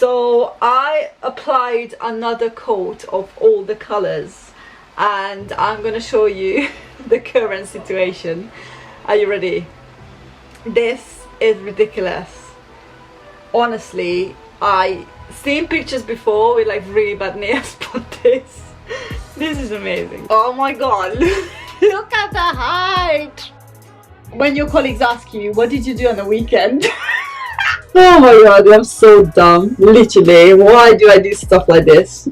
So I applied another coat of all the colors and I'm gonna show you the current situation. Are you ready? This is ridiculous. Honestly, I seen pictures before with like really bad nails, but this is amazing. Oh my god, look at the height. When your colleagues ask you, what did you do on the weekend? Oh my god, I'm so dumb. Literally, why do I do stuff like this?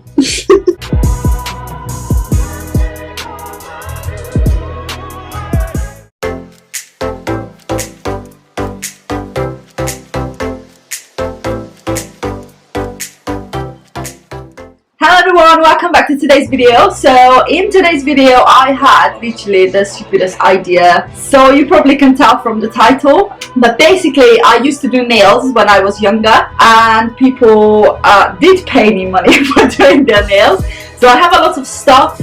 Hello everyone, welcome back to today's video. So in today's video I had literally the stupidest idea, so you probably can tell from the title, but basically I used to do nails when I was younger and people did pay me money for doing their nails. So I have a lot of stuff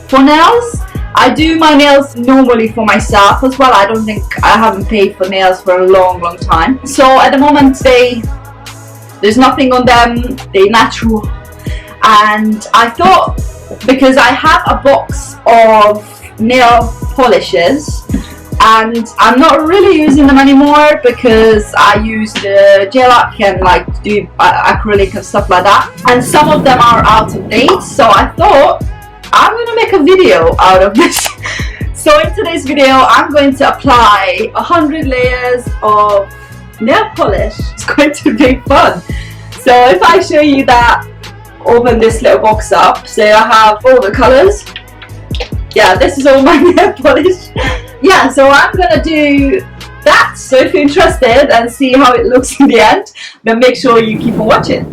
for nails. I do my nails normally for myself as well. I don't think I haven't paid for nails for a long time. So at the moment there's nothing on them, they're natural. And I thought, because I have a box of nail polishes and I'm not really using them anymore because I use the gel-lac and like do acrylic and stuff like that, and some of them are out of date, so I thought I'm gonna make a video out of this. So in today's video I'm going to apply 100 layers of nail polish. It's going to be fun. So if I show you that, open this little box up, so I have all the colors. Yeah, this is all my nail polish. Yeah, so I'm gonna do that. So if you're interested and see how it looks in the end, then make sure you keep on watching.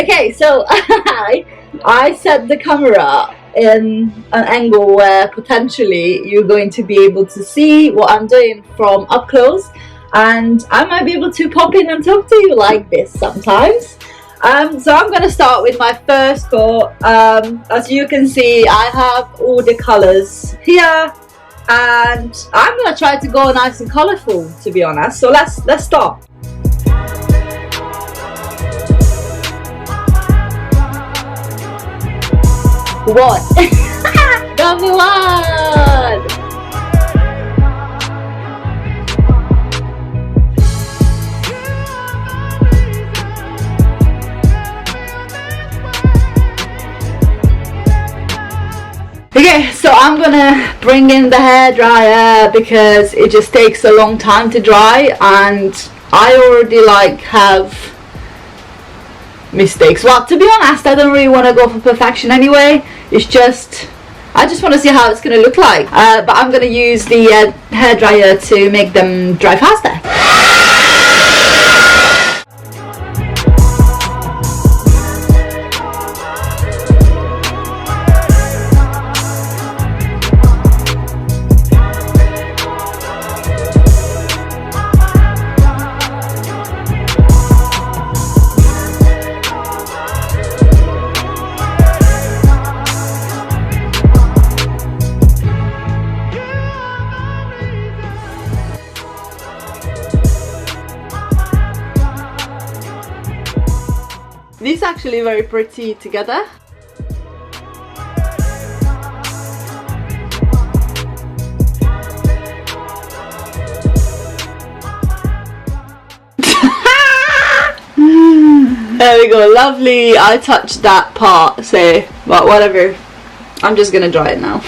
Okay, so I set the camera in an angle where potentially you're going to be able to see what I'm doing from up close, and I might be able to pop in and talk to you like this sometimes. So I'm going to start with my first coat. As you can see, I have all the colors here and I'm going to try to go nice and colorful, to be honest. So let's start. What? Number one! Okay, so I'm gonna bring in the hairdryer because it just takes a long time to dry and I already like have mistakes. Well, to be honest, I don't really want to go for perfection anyway. It's just, I just want to see how it's gonna look like. But I'm gonna use the hairdryer to make them dry faster. These are actually very pretty together. There we go, lovely. I touched that part, so, but whatever. I'm just gonna dry it now.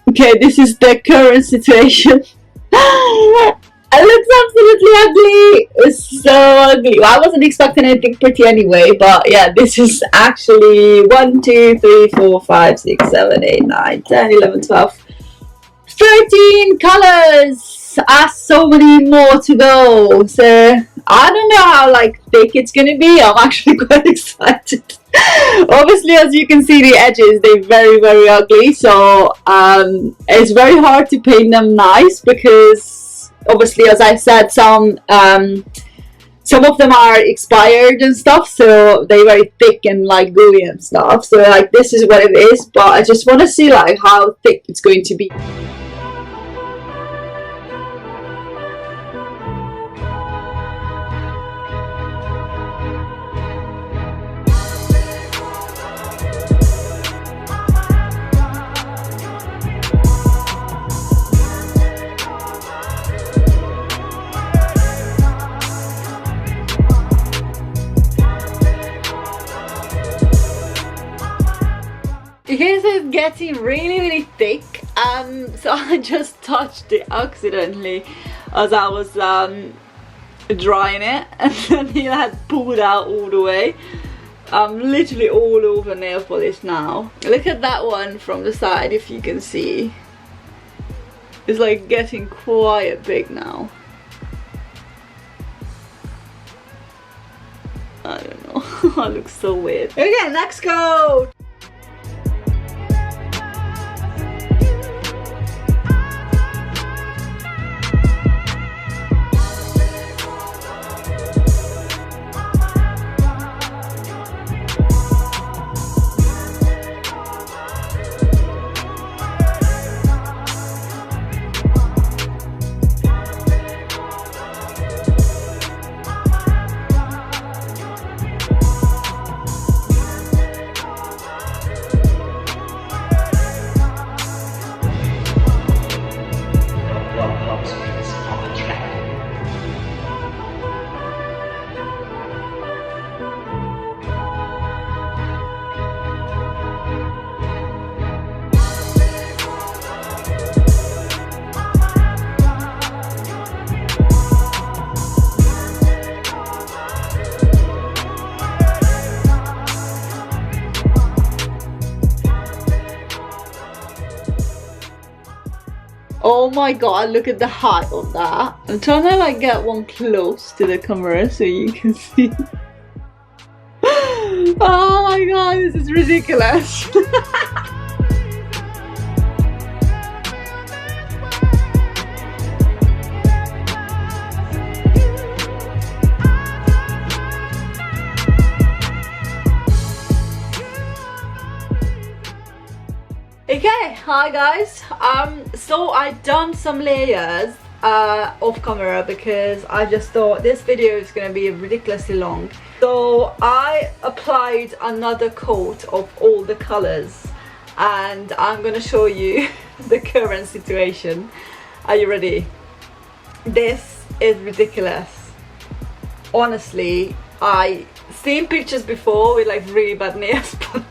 Okay, this is the current situation. It looks absolutely ugly. It's so ugly. Well, I wasn't expecting anything pretty anyway, but yeah, this is actually 1, 2, 3, 4, 5, 6, 7, 8, 9, 10, 11, 12, 13 colors. So many more to go. So I don't know how like thick it's gonna be. I'm actually quite excited. Obviously, as you can see, the edges, they're very ugly, so it's very hard to paint them nice because obviously, as I said, some of them are expired and stuff, so they're very thick and like gooey and stuff. So like this is what it is, but I just want to see like how thick it's going to be. Okay, so it's getting really thick, so I just touched it accidentally as I was drying it, and then it had pulled out all the way. I'm literally all over nail polish now. Look at that one from the side, if you can see. It's like getting quite big now. I don't know. It looks so weird. Okay, next coat. Oh my god, look at the height of that. I'm trying to like get one close to the camera so you can see. Oh my god, this is ridiculous. Okay, hi guys. So I done some layers off camera because I just thought this video is gonna be ridiculously long. So I applied another coat of all the colors, and I'm gonna show you the current situation. Are you ready? This is ridiculous. Honestly, I seen pictures before with like really bad nails, but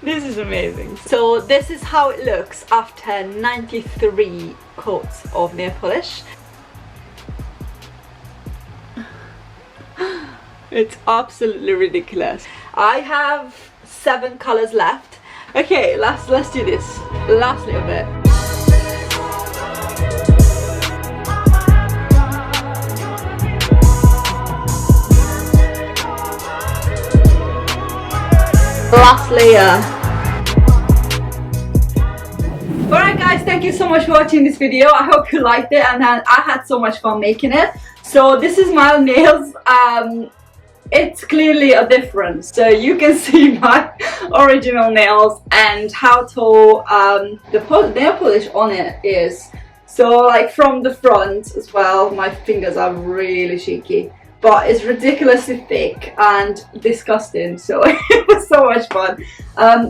this is amazing. So this is how it looks after 93 coats of nail polish. It's absolutely ridiculous. I have 7 colors left. Okay, let's do this last little bit. Last layer. Alright guys, thank you so much for watching this video. I hope you liked it, and I had so much fun making it. So this is my nails. It's clearly a difference, so you can see my original nails and how tall the nail polish on it is. So like from the front as well, my fingers are really shaky, but it's ridiculously thick and disgusting, so it was so much fun.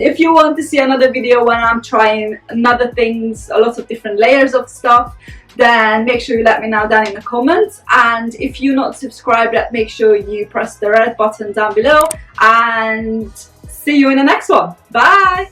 If you want to see another video when I'm trying another things, a lot of different layers of stuff, then make sure you let me know down in the comments. And if you're not subscribed yet, make sure you press the red button down below, and see you in the next one. Bye!